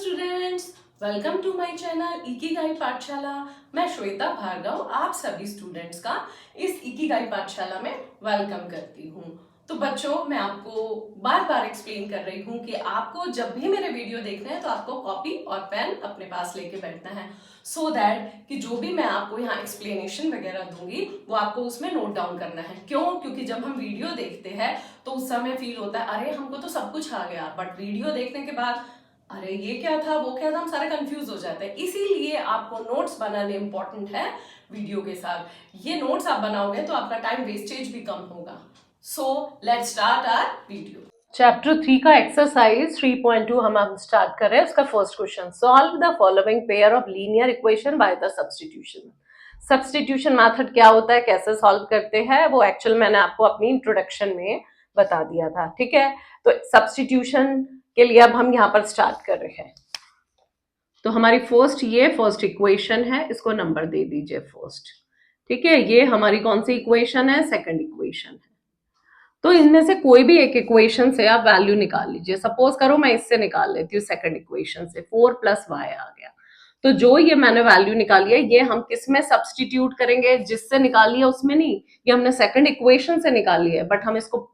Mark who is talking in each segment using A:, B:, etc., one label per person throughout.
A: Students, welcome to my channel Ikigai Pathshala. मैं श्वेता भार्गव आप सभी स्टूडेंट्स का इस इकिगाई पाठशाला में वेलकम करती हूँ। तो बच्चों, मैं आपको बार बार एक्सप्लेन कर रही हूँ कि आपको जब भी मेरे वीडियो देखने हैं तो आपको कॉपी और पेन अपने पास लेके बैठना है, सो दैट कि जो भी मैं आपको यहाँ एक्सप्लेनेशन वगैरह दूंगी वो आपको उसमें नोट डाउन करना है। क्यों? क्योंकि जब हम वीडियो देखते हैं तो उस समय फील होता है अरे हमको तो सब कुछ आ गया, बट वीडियो देखने के बाद अरे ये क्या था वो क्या था, हम सारे कंफ्यूज हो जाते हैं। इसीलिए आपको नोट्स बनाने इंपॉर्टेंट है वीडियो के साथ। ये नोट्स आप बनाओगे तो आपका टाइम वेस्टेज भी कम होगा। So let's start our video. Chapter 3 का एक्सरसाइज 3.2 हम स्टार्ट कर रहे हैं। उसका first question, solve the following pair of linear equation by the substitution. Substitution method क्या होता है, कैसे सॉल्व करते हैं, वो एक्चुअल मैंने आपको अपनी इंट्रोडक्शन में बता दिया था। ठीक है, तो सब्स्टिट्यूशन के लिए अब हम यहाँ पर स्टार्ट कर रहे हैं। तो हमारी फर्स्ट इक्वेशन है, इसको नंबर दे दीजिए फर्स्ट। ठीक है, ये हमारी कौन सी इक्वेशन है, सेकंड इक्वेशन है। तो इनमें से कोई भी एक इक्वेशन से आप वैल्यू निकाल लीजिए। सपोज करो मैं इससे निकाल लेती हूँ, सेकंड इक्वेशन से 4 + y आ गया। तो जो ये मैंने वैल्यू निकाली है ये हम किस में सब्स्टिट्यूट करेंगे, जिससे निकाली है उसमें नहीं, ये हमने सेकंड इक्वेशन से निकाली है, बट हम इसको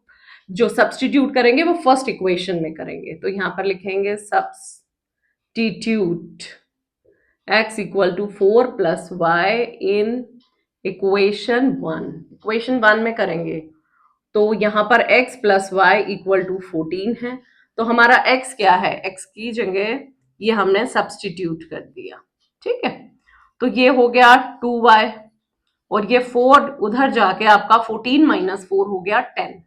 A: जो सब्स्टिट्यूट करेंगे वो फर्स्ट इक्वेशन में करेंगे। तो यहां पर लिखेंगे सब्स्टिट्यूट x = 4 + y इन इक्वेशन 1। इक्वेशन 1 में करेंगे तो यहां पर x + y = 14 है। तो हमारा x क्या है, x की जगह ये हमने सब्स्टिट्यूट कर दिया। ठीक है, तो ये हो गया 2y और ये 4 उधर जाके आपका 14 - 4 हो गया 10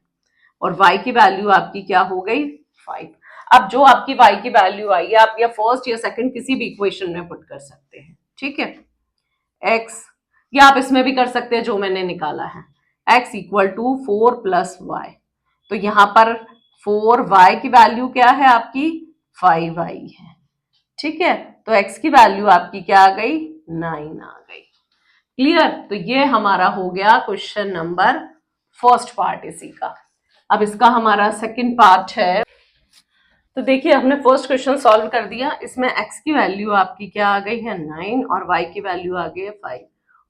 A: और y की वैल्यू आपकी क्या हो गई 5। अब जो आपकी y की वैल्यू आई है आप या फर्स्ट या सेकंड किसी भी इक्वेशन में पुट कर सकते हैं। ठीक है, x या आप इसमें भी कर सकते हैं जो मैंने निकाला है, x = 4 + y। तो यहां पर 4y की वैल्यू क्या है आपकी 5y है। ठीक है, तो x की वैल्यू आपकी क्या आ गई 9 आ गई। क्लियर? तो ये हमारा हो गया क्वेश्चन नंबर फर्स्ट पार्ट इसी का। अब इसका हमारा सेकंड पार्ट है। तो देखिए हमने फर्स्ट क्वेश्चन सॉल्व कर दिया। इसमें x की वैल्यू आपकी क्या आ गई है 9 और y की वैल्यू आ गई है 5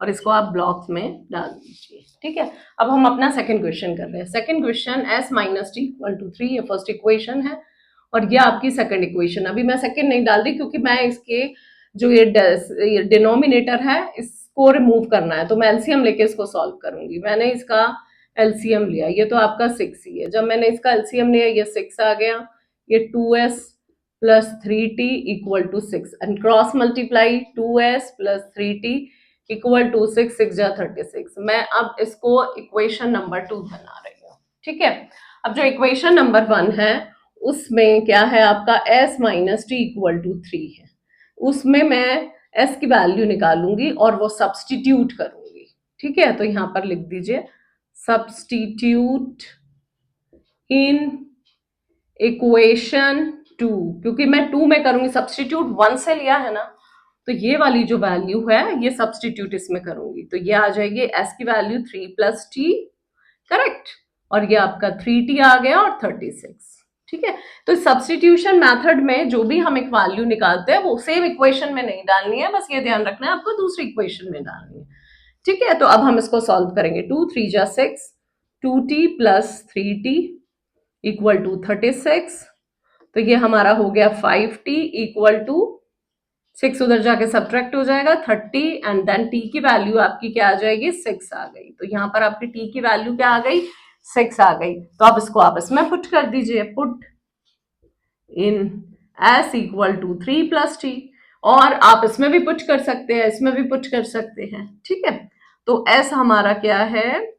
A: और इसको आप ब्लॉक्स में डाल दीजिए। ठीक है, अब हम अपना सेकंड क्वेश्चन कर रहे हैं। सेकंड क्वेश्चन s - t = 3, ये फर्स्ट इक्वेशन है और ये आपकी सेकंड इक्वेशन। अभी मैं सेकंड नहीं डाल रही क्योंकि मैं इसके जो ये डिनोमिनेटर है इसको रिमूव करना है, तो मैं एलसीएम लेके इसको सॉल्व करूंगी। मैंने इसका एलसीएम लिया, ये तो आपका 6 ही है। जब मैंने इसका एलसीएम लिया ये 6 आ गया, ये 2s + 3t = 6 and cross multiply 2s + 3t = 6, 6 जा 36। मैं अब इसको इक्वेशन नंबर 2 बना रही हूँ। ठीक है, अब जो इक्वेशन नंबर 1 है उसमें क्या है आपका s - t = 3 है। उसमें मैं s की वैल्यू निकालूंगी और वो सब्स्टिट्यूट करूंगी। ठीक है, तो यहां पर लिख दीजिए सब्स्टिट्यूट इन इक्वेशन 2, क्योंकि मैं 2 में करूंगी, सब्स्टिट्यूट 1 से लिया है ना, तो ये वाली जो वैल्यू है ये सब्स्टिट्यूट इसमें करूंगी। तो ये आ जाएगी s की वैल्यू 3 + t, करेक्ट, और ये आपका 3t आ गया और 36। ठीक है, तो सब्स्टिट्यूशन मेथड में जो भी हम एक वैल्यू निकालते हैं वो सेम इक्वेशन में नहीं डालनी है, बस ये ध्यान रखना है आपको दूसरी इक्वेशन में डालनी है। ठीक है, तो अब हम इसको सॉल्व करेंगे। 2 3 जा 6, 2t + 3t = 36। तो ये हमारा हो गया 5t = 6 उधर जाके सब्ट्रैक्ट हो जाएगा 30 एंड देन t की वैल्यू आपकी क्या आ जाएगी 6 आ गई। तो यहाँ पर आपकी t की वैल्यू क्या आ गई 6 आ गई। तो अब इसको आप इसमें पुट कर दीजिए, पुट इन s = 3 + t, और आप इसमें भी पुट कर सकते हैं, इसमें भी पुट कर सकते हैं। ठीक है, तो s हमारा क्या है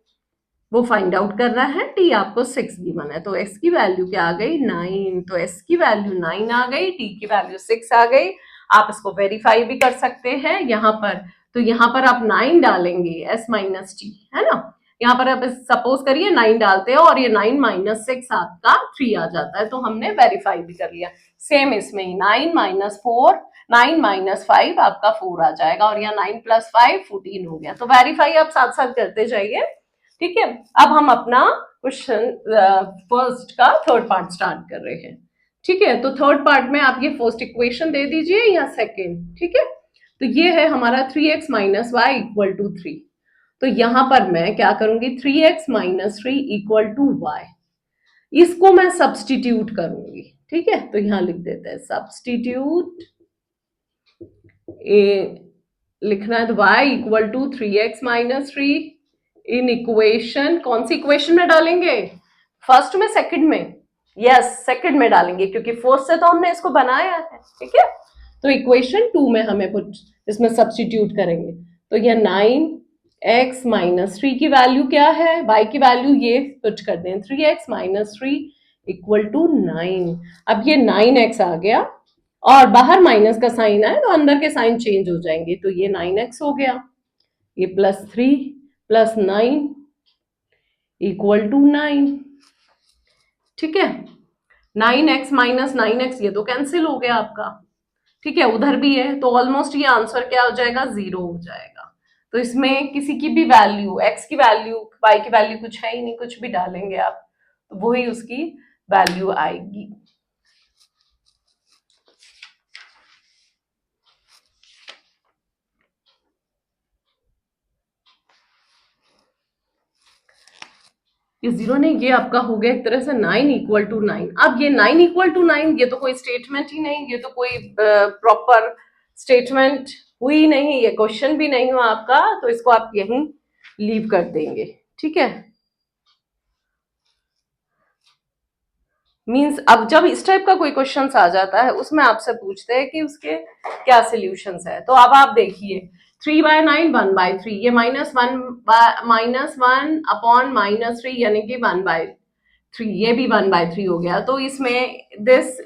A: वो फाइंड आउट कर रहा है, t आपको 6 गिवन है, तो s की वैल्यू क्या आ गई 9। तो s की वैल्यू 9 आ गई, t की वैल्यू 6 आ गई। आप इसको वेरीफाई भी कर सकते हैं यहाँ पर। तो यहाँ पर आप 9 डालेंगे s - t, है ना। यहाँ पर आप सपोज करिए 9 डालते हो और ये 9 - 6 आपका 3 आ जाता है, तो हमने वेरीफाई भी कर लिया। सेम इसमें ही 9 - 4, 9 - 5 आपका 4 आ जाएगा और यहाँ 9 + 5 14 हो गया। तो वेरीफाई आप साथ साथ करते जाइए। ठीक है, अब हम अपना क्वेश्चन फर्स्ट का थर्ड पार्ट स्टार्ट कर रहे हैं। ठीक है, तो थर्ड पार्ट में आप ये फर्स्ट इक्वेशन दे दीजिए या सेकेंड। ठीक है, तो ये है हमारा 3x minus Y equal to 3। तो यहां पर मैं क्या करूंगी, 3x minus 3 equal to Y, इसको मैं सब्सटीट्यूट करूंगी। ठीक है, तो यहां लिख देते हैं सब्सटीट्यूट, लिखना है तो y equal to 3x minus 3 in equation, कौन सी इक्वेशन में डालेंगे, फर्स्ट में सेकंड में, यस सेकंड में डालेंगे क्योंकि फोर्थ से तो हमने इसको बनाया है। ठीक है, तो इक्वेशन 2 में हमें पुट इसमें सब्सटीट्यूट करेंगे। तो यह 9x माइनस 3 की वैल्यू क्या है, y की वैल्यू ये पुट कर दें 3x माइनस 3 इक्वल टू 9। अब ये 9x आ गया और बाहर माइनस का साइन है तो अंदर के साइन चेंज हो जाएंगे, तो ये 9x हो गया, ये +3 +9 इक्वल टू 9। ठीक है, 9x माइनस 9x ये तो कैंसिल हो गया आपका। ठीक है, उधर भी है तो ऑलमोस्ट ये आंसर क्या हो जाएगा, 0 हो जाएगा। तो इसमें किसी की भी वैल्यू, x की वैल्यू, y की वैल्यू कुछ है ही नहीं, कुछ भी डालेंगे आप तो वही उसकी वैल्यू आएगी। ये 0 नहीं, ये आपका हो गया एक तरह से 9 इक्वल टू 9। अब ये 9 इक्वल टू 9 ये तो कोई स्टेटमेंट ही नहीं, ये तो कोई प्रॉपर स्टेटमेंट हुई नहीं, ये क्वेश्चन भी नहीं हुआ आपका, तो इसको आप यहीं लीव कर देंगे। ठीक है, मीन्स अब जब इस टाइप का कोई क्वेश्चन आ जाता है उसमें आपसे पूछते हैं कि उसके क्या सोल्यूशंस है, तो अब आप देखिए 3/9 1/3, ये -1 अपॉन -3 यानी कि 1/3, ये भी 1/3 हो गया। तो इसमें this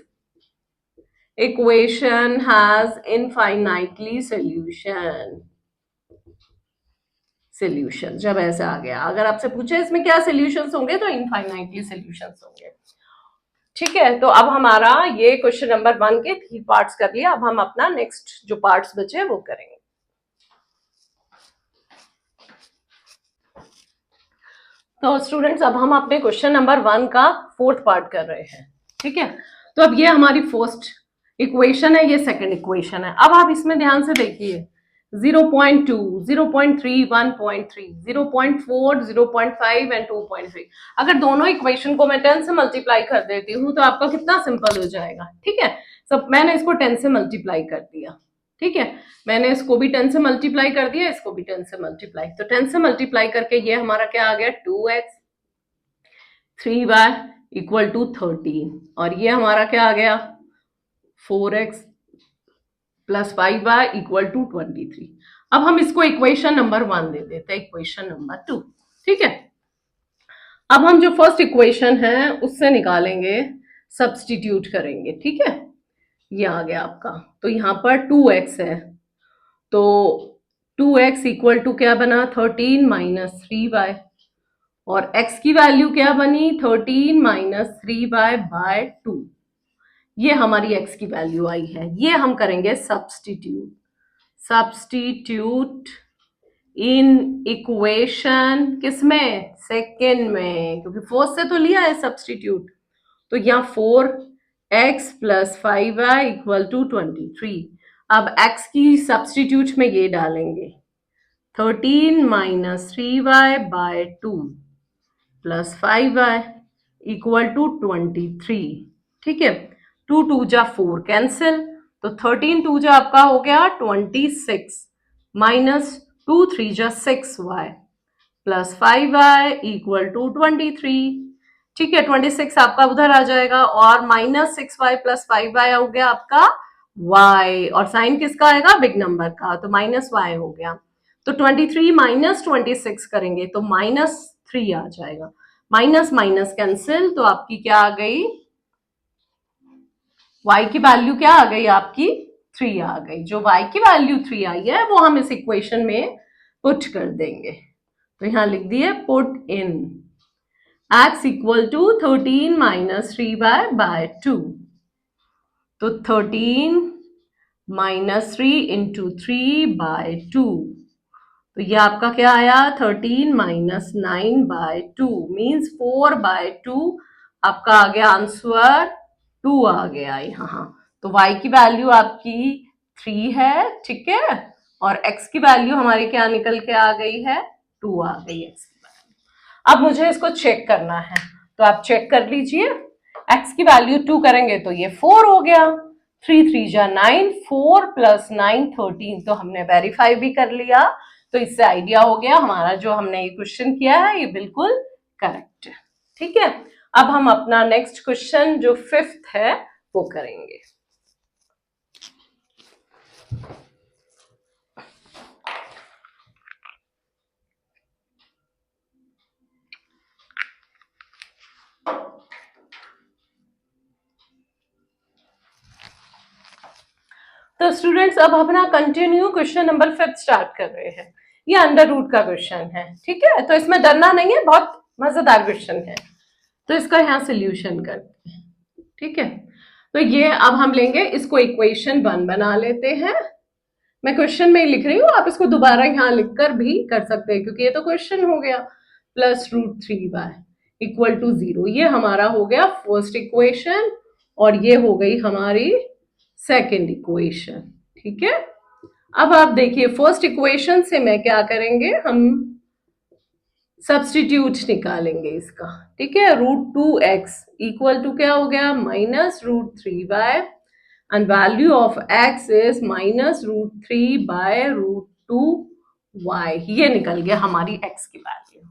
A: equation has infinitely solution जब ऐसे आ गया, अगर आपसे पूछे इसमें क्या सोल्यूशंस होंगे तो इनफाइनाइटली सोल्यूशंस होंगे। ठीक है, तो अब हमारा ये क्वेश्चन नंबर 1 के 3 पार्ट्स कर लिया, अब हम अपना नेक्स्ट जो पार्ट्स बचे वो करेंगे। तो स्टूडेंट्स अब हम अपने क्वेश्चन नंबर 1 का 4th पार्ट कर रहे हैं। ठीक है, तो अब ये हमारी फर्स्ट इक्वेशन है, ये सेकंड इक्वेशन है। अब आप इसमें ध्यान से देखिए 0.2 0.3 1.3 0.4 0.5 एंड 2.3, अगर दोनों इक्वेशन को मैं 10 से मल्टीप्लाई कर देती हूँ तो आपका कितना सिंपल हो जाएगा। ठीक है, सब मैंने इसको 10 से मल्टीप्लाई कर दिया। ठीक है, मैंने इसको भी 10 से मल्टीप्लाई कर दिया, इसको भी 10 से मल्टीप्लाई, तो 10 से मल्टीप्लाई करके ये हमारा क्या आ गया 2x 3y इक्वल टू 13, और ये हमारा क्या आ गया 4x plus 5y equal to 23। अब हम इसको इक्वेशन नंबर 1 दे देते हैं, इक्वेशन नंबर 2। ठीक है, अब हम जो फर्स्ट इक्वेशन है उससे निकालेंगे, सब्सटीट्यूट करेंगे। ठीक है, ये आ गया आपका, तो यहां पर 2x है, तो 2x इक्वल टू क्या बना 13 माइनस 3y, और x की वैल्यू क्या बनी 13 माइनस 3y बाय 2, ये हमारी x की वैल्यू आई है। ये हम करेंगे सब्सटीट्यूट इन इक्वेशन किसमें, सेकेंड में, क्योंकि फोर्थ से तो लिया है सब्सटीट्यूट। तो यहाँ 4x plus 5y equal to 23। अब x की सब्सटीट्यूट में ये डालेंगे 13 minus 3y by 2 plus 5y equal to 23। ठीक है, 2 2 जा 4 कैंसिल, तो 13 2 जा आपका हो गया 26 माइनस 2 3 जा 6y plus 5y equal to 23। ठीक है, 26 आपका उधर आ जाएगा और माइनस 6y प्लस 5y हो गया आपका y, और साइन किसका आएगा बिग नंबर का, तो माइनस y हो गया। तो 23 माइनस 26 करेंगे तो -3 आ जाएगा, माइनस माइनस कैंसिल, तो आपकी क्या आ गई y की वैल्यू क्या आ गई आपकी 3 आ गई। जो y की वैल्यू 3 आई है वो हम इस इक्वेशन में पुट कर देंगे, तो यहां लिख दिए put in x equal to 13 minus 3y by 2, तो 13 माइनस 3 इंटू 3 बाय 2, तो ये आपका क्या आया 13 माइनस 9 बाय 2 मीन्स 4 बाय 2 आपका आ गया आंसर 2 आ गया यहाँ। तो y की वैल्यू आपकी 3 है, ठीक है, और x की वैल्यू हमारी क्या निकल के आ गई है, 2 आ गई x की वैल्यू। अब मुझे इसको चेक करना है, तो आप चेक कर लीजिए। x की वैल्यू 2 करेंगे तो ये 4 हो गया, 3 3 जा 9, 4 प्लस 9 13, तो हमने वेरीफाई भी कर लिया। तो इससे आइडिया हो गया हमारा जो हमने ये क्वेश्चन किया है ये बिल्कुल करेक्ट है, ठीक है। अब हम अपना नेक्स्ट क्वेश्चन जो 5th है वो करेंगे। तो स्टूडेंट्स अब अपना कंटिन्यू क्वेश्चन नंबर 5 स्टार्ट कर रहे हैं। ये अंडर रूट का क्वेश्चन है, ठीक है, तो इसमें डरना नहीं है, बहुत मजेदार क्वेश्चन है। तो इसका यहाँ सोल्यूशन करते हैं, ठीक है। तो ये अब हम लेंगे, इसको इक्वेशन 1 बना लेते हैं। मैं क्वेश्चन में ही लिख रही हूँ, आप इसको दोबारा यहाँ लिखकर भी कर सकते हैं क्योंकि ये तो क्वेश्चन हो गया। Plus root 3y equal to 0, ये हमारा हो गया फर्स्ट इक्वेशन और ये हो गई हमारी सेकेंड इक्वेशन, ठीक है। अब आप देखिए फर्स्ट इक्वेशन से मैं क्या करेंगे, हम सब्सटीट्यूट निकालेंगे इसका, ठीक है। √2x इक्वल टू क्या हो गया, -√3y and value of x is -√3/√2y, ये निकल गया हमारी x की वैल्यू।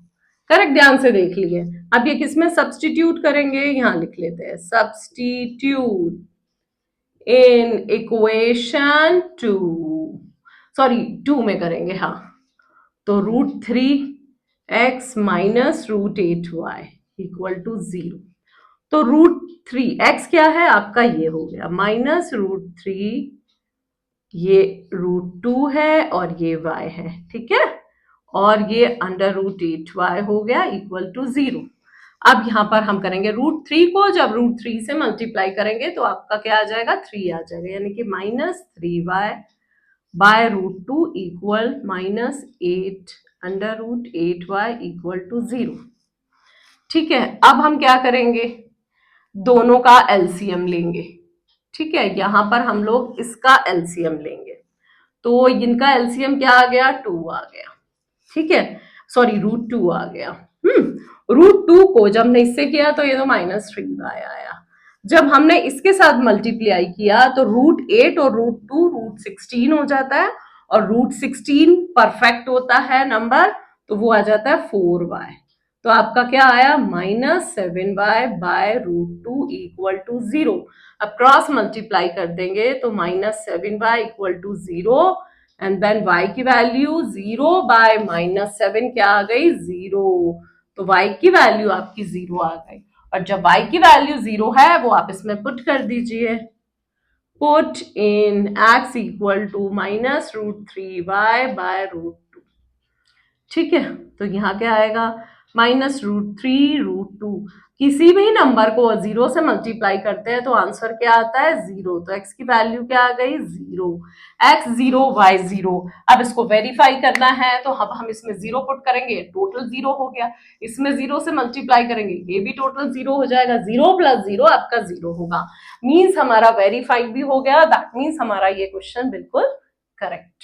A: करेक्ट, ध्यान से देख लिए। अब ये किसमें सब्सटीट्यूट करेंगे, यहां लिख लेते हैं, सब्सटीट्यूट इन इक्वेशन 2, सॉरी 2 में करेंगे, हाँ। तो √3x minus √8y equal to 0। तो √3x क्या है आपका, ये हो गया, -√3, ये √2 है और ये y है, ठीक है, और ये √8y हो गया इक्वल टू 0। अब यहाँ पर हम करेंगे √3 को, जब √3 से मल्टीप्लाई करेंगे तो आपका क्या आ जाएगा, 3 आ जाएगा, यानी कि -3y/√2 equal -8 √8y equal to 0, ठीक है। अब हम क्या करेंगे, दोनों का एलसीएम लेंगे, ठीक है। यहां पर हम लोग इसका एलसीएम लेंगे, तो इनका एलसीएम क्या आ गया, 2 आ गया, ठीक है, सॉरी √2 आ गया। √2 को जब हमने इससे किया तो ये तो -3y आया, जब हमने इसके साथ मल्टीप्लाई किया तो √8 और √2 √16 हो जाता है, और √16 परफेक्ट होता है नंबर, तो वो आ जाता है 4y। तो आपका क्या आया, -7y/√2 इक्वल टू 0। अब क्रॉस मल्टीप्लाई कर देंगे तो -7y equal to 0, and then y की वैल्यू 0/-7 क्या आ गई, 0। तो y की वैल्यू आपकी 0 आ गई, और जब y की वैल्यू 0 है वो आप इसमें पुट कर दीजिए, put in x equal to -√3y/√2, ठीक है। तो यहाँ क्या आएगा, -√3 √2, किसी भी नंबर को 0 से मल्टीप्लाई करते हैं तो आंसर क्या आता है, 0। तो x की वैल्यू क्या आ गई, 0, x 0 y 0। अब इसको वेरीफाई करना है तो अब हम इसमें 0 पुट करेंगे, टोटल 0 हो गया, इसमें 0 से मल्टीप्लाई करेंगे, ये भी टोटल 0 हो जाएगा, 0 + 0 आपका 0 होगा, मीन्स हमारा वेरीफाइड भी हो गया, दैट मीन्स हमारा ये क्वेश्चन बिल्कुल करेक्ट।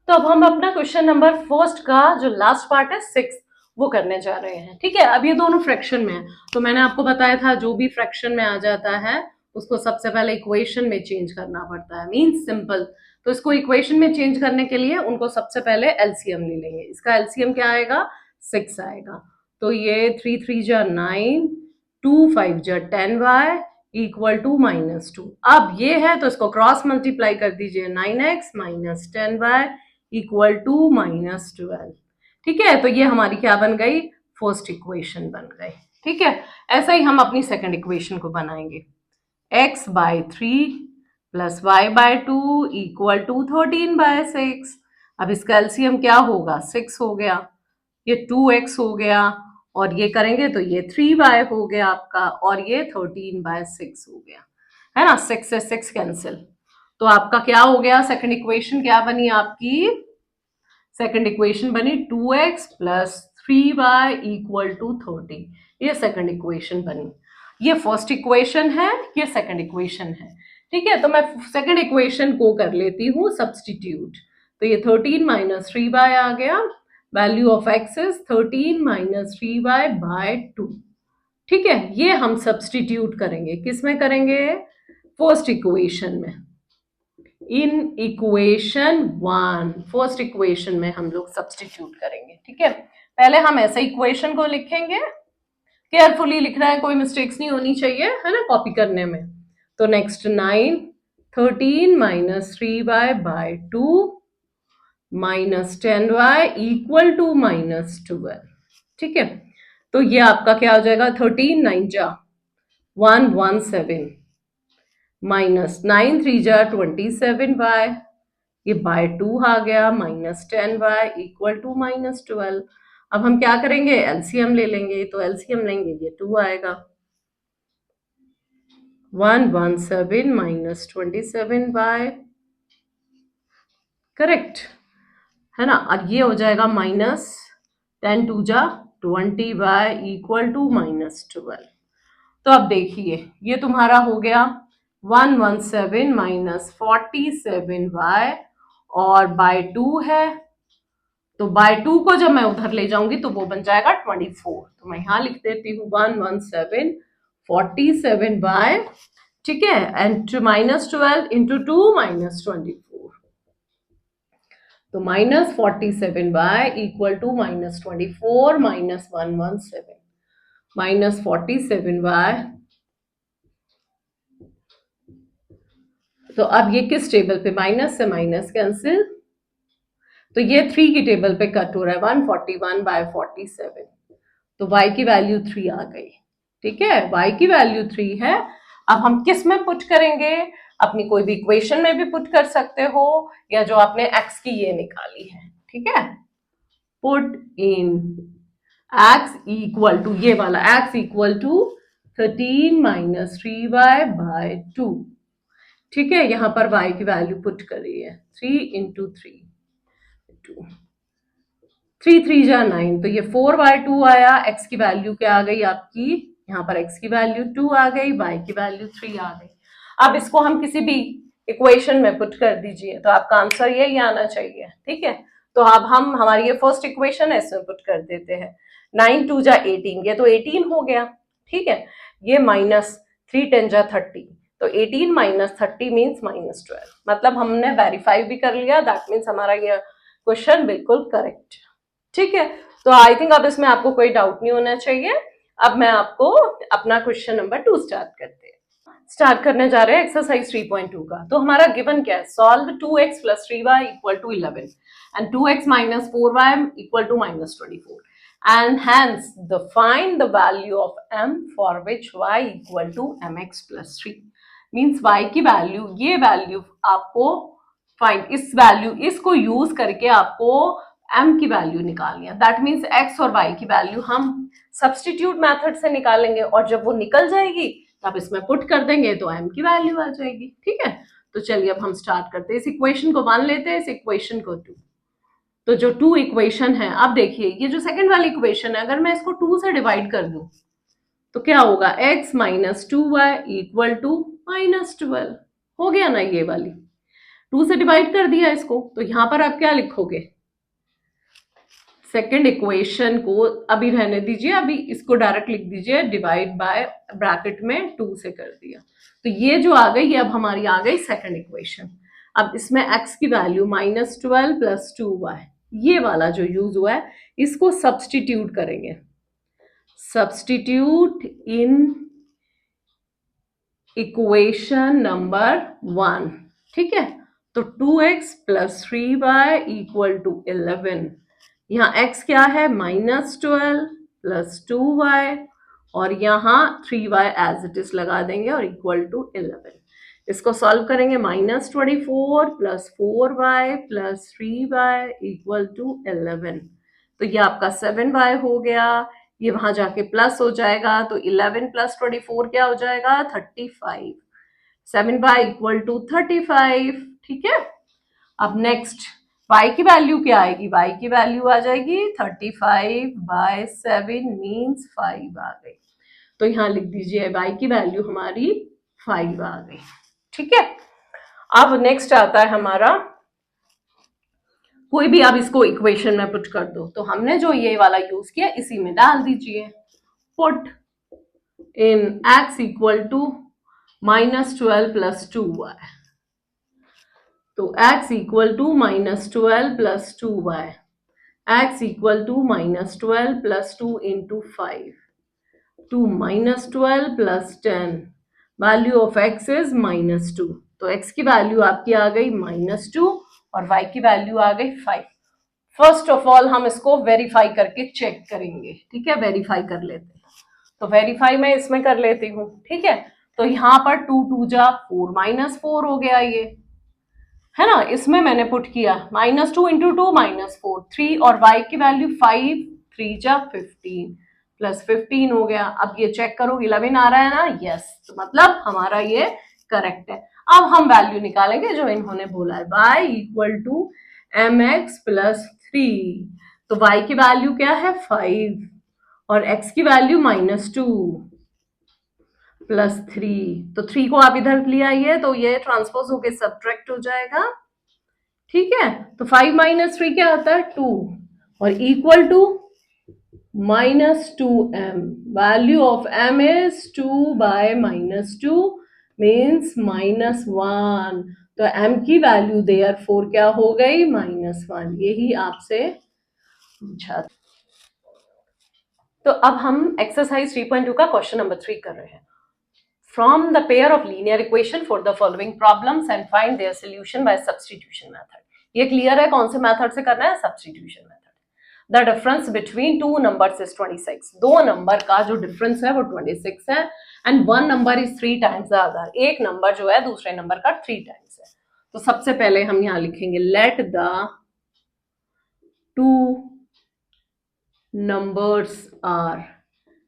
A: तो अब हम अपना क्वेश्चन नंबर फर्स्ट का जो लास्ट पार्ट है 6 वो करने जा रहे हैं, ठीक है। अब ये दोनों फ्रैक्शन में है, तो मैंने आपको बताया था जो भी फ्रैक्शन में आ जाता है उसको सबसे पहले इक्वेशन में चेंज करना पड़ता है, मीन्स सिंपल। तो इसको इक्वेशन में चेंज करने के लिए उनको सबसे पहले एलसीएम ले लेंगे, इसका एलसीएम क्या आएगा, 6 आएगा। तो ये 3 3 जा 9, 2 5 जा 10y इक्वल टू -2। अब ये है तो इसको क्रॉस मल्टीप्लाई कर दीजिए, 9x - 10y इक्वल टू -12, ठीक है। तो ये हमारी क्या बन गई, फर्स्ट इक्वेशन बन गई, ठीक है। ऐसा ही हम अपनी सेकंड इक्वेशन को बनाएंगे, x/3 + y/2 इक्वल टू 13/6। अब इसका एलसीएम क्या होगा, 6 हो गया, ये 2x हो गया, और ये करेंगे तो ये 3y हो गया आपका, और ये 13/6 हो गया, है ना, 6 से 6 कैंसिल। तो आपका क्या हो गया, सेकंड इक्वेशन क्या बनी आपकी, सेकंड इक्वेशन बनी 2x plus 3y equal to 30। ये सेकंड इक्वेशन बनी। ये फर्स्ट इक्वेशन है, ये सेकंड इक्वेशन है। ठीक है, तो मैं सेकंड इक्वेशन को कर लेती हूँ सब्सटीट्यूट। तो ये 13 माइनस 3y आ गया। Value of x is 13 minus 3y by 2। ठीक है, ये हम सब्सटीट्यूट करेंगे। किस में करेंगे? फर्स्ट इक्वेशन में। इन इक्वेशन 1 फर्स्ट इक्वेशन में हम लोग सब्सटीट्यूट करेंगे। ठीक है, पहले हम ऐसे इक्वेशन को लिखेंगे। केयरफुली लिखना है, कोई मिस्टेक्स नहीं होनी चाहिए, है ना, कॉपी करने में। तो next 9 13 minus 3y by 2 minus 10y equal to minus 12। ठीक है, तो ये आपका क्या हो जाएगा? 13 9 जा 117 माइनस 9 3 जा 27y, ये बाय 2 आ गया, minus 10y equal to minus 12। अब हम क्या करेंगे? एलसीएम ले लेंगे। तो एलसीएम लेंगे, ये 2 आएगा। 117 माइनस 27y, करेक्ट है ना। और ये हो जाएगा माइनस 10 2 जा 20y इक्वल टू माइनस 12। तो अब देखिए, ये तुम्हारा हो गया 117 माइनस 47y और बाय 2 है। तो बाय 2 को जब मैं उधर ले जाऊंगी तो वो बन जाएगा 24। तो मैं यहां लिख देती हूँ 117 47 बाय, ठीक है, एंड माइनस 12 इंटू 2 माइनस 24। तो minus 47 by equal to minus 24 minus 117 minus 47 by. तो अब ये किस टेबल पे? माइनस से माइनस कैंसिल, तो ये 3 की टेबल पे कट हो रहा है। 141 बाय 47, तो y की वैल्यू 3 आ गई। ठीक है, y की वैल्यू 3 है। अब हम किस में पुट करेंगे? अपनी कोई भी इक्वेशन में भी पुट कर सकते हो, या जो आपने x की ये निकाली है। ठीक है, put in x equal to, ये वाला x equal to 13 minus 3y by 2। ठीक है, यहां पर y की वैल्यू पुट करी है 3 इंटू 3 2 3 3 जा 9, तो ये 4y2 आया। x की वैल्यू क्या आ गई आपकी? यहाँ पर x की वैल्यू 2 आ गई, y की वैल्यू 3 आ गई। अब इसको हम किसी भी इक्वेशन में पुट कर दीजिए तो आपका आंसर यही आना चाहिए। ठीक है, तो अब हम हमारी ये फर्स्ट इक्वेशन है, इसमें पुट कर देते हैं। 9 2 जा 18, ये तो 18 हो गया। ठीक है, ये माइनस 3 10 जा 30, तो 18 माइनस 30 मीन्स माइनस 12। मतलब हमने वेरीफाई भी कर लिया, दैट मीन्स हमारा ये क्वेश्चन बिल्कुल करेक्ट। ठीक है, तो आई थिंक अब इसमें आपको कोई डाउट नहीं होना चाहिए। अब मैं आपको अपना क्वेश्चन नंबर 2 स्टार्ट करने जा रहे हैं, एक्सरसाइज 3.2 का। तो हमारा गिवन क्या है? Solve 2x plus 3y equal to 11 and 2x minus 4y equal to minus 24 and hence the find the value of m for which y equal to mx plus 3 means y की value, ये value आपको find, इस value, इसको use करके आपको m की value निकालनी है। दैट मीन्स x और y की वैल्यू हम सब्सटीट्यूट मेथड से निकालेंगे, और जब वो निकल जाएगी तब इसमें पुट कर देंगे तो m की वैल्यू आ जाएगी। ठीक है, तो चलिए अब हम स्टार्ट करते हैं। इस इक्वेशन को 1 लेते हैं, इस इक्वेशन को 2। तो जो 2 इक्वेशन है, अब देखिए ये जो सेकंड वाली इक्वेशन है, अगर मैं इसको 2 से डिवाइड कर दूं तो क्या होगा? x minus 2y equal to minus 12 हो गया ना। ये वाली 2 से डिवाइड कर दिया इसको, तो यहां पर आप क्या लिखोगे? सेकेंड इक्वेशन को अभी रहने दीजिए, अभी इसको डायरेक्ट लिख दीजिए, डिवाइड बाय ब्रैकेट में 2 से कर दिया। तो ये जो आ गई, ये अब हमारी आ गई सेकेंड इक्वेशन। अब इसमें x की वैल्यू माइनस 12 प्लस 2y, ये वाला जो यूज हुआ है, इसको सब्सटीट्यूट करेंगे। Substitute in equation number 1। ठीक है, तो 2x plus 3y equal to 11। यहाँ x क्या है? माइनस 12 प्लस 2y, और यहाँ 3y एज इट इज लगा देंगे और इक्वल टू 11। इसको सॉल्व करेंगे। Minus 24 plus 4y plus 3y equal to 11, तो ये आपका 7y हो गया। ये वहां जाके प्लस हो जाएगा, तो 11 प्लस 24 क्या हो जाएगा? 35। 7y equal to 35। ठीक है, अब नेक्स्ट y की वैल्यू क्या आएगी, y की वैल्यू आ जाएगी 35/7 मीन्स 5 आ गई। तो यहां लिख दीजिए y की वैल्यू हमारी 5 आ गई। ठीक है, अब नेक्स्ट आता है हमारा, कोई भी आप इसको इक्वेशन में पुट कर दो, तो हमने जो ये वाला यूज किया इसी में डाल दीजिए। Put in x equal to -12 + 2y, तो x equal to -12 + 2y, x equal to -12 + 2 into 5 to -12 + 10, value of x is -2, तो x की वैल्यू आपकी आ गई -2 और y की वैल्यू आ गई 5। फर्स्ट ऑफ ऑल हम इसको वेरीफाई करके चेक करेंगे। ठीक है, वेरीफाई कर लेते हैं, तो वेरीफाई मैं इसमें कर लेती हूँ। ठीक है, तो यहाँ पर 2 2 जा 4 -4 हो गया, ये है ना, इसमें मैंने पुट किया -2 इंटू 2 -4 3 और y की वैल्यू 5 3 जा 15 +15 हो गया। अब ये चेक करो 11 आ रहा है ना, यस, तो मतलब हमारा ये करेक्ट है। अब हम वैल्यू निकालेंगे जो इन्होंने बोला है, y इक्वल टू mx + 3, तो y की वैल्यू क्या है 5 और x की वैल्यू -2 +3, तो 3 को आप इधर ले आइए तो ये ट्रांसपोज होके सब्ट्रैक्ट हो जाएगा। ठीक है, तो 5 - 3 क्या आता है 2 और equal to -2m, value of m is 2/-2 means -1, तो m की वैल्यू देयरफॉर क्या हो गई -1, यही आपसे पूछा। तो अब हम एक्सरसाइज 3.2 का क्वेश्चन नंबर 3 कर रहे हैं। From the pair of linear equation for the following problems and find their solution by substitution method. ये क्लियर है कौन से मेथड से करना है, substitution method. The difference between two numbers is 26. दो नंबर का जो डिफरेंस है वो 26 है and one number is 3 times the other. एक नंबर जो है दूसरे नंबर का 3 times है। तो सबसे पहले हम यहाँ लिखेंगे let the two numbers are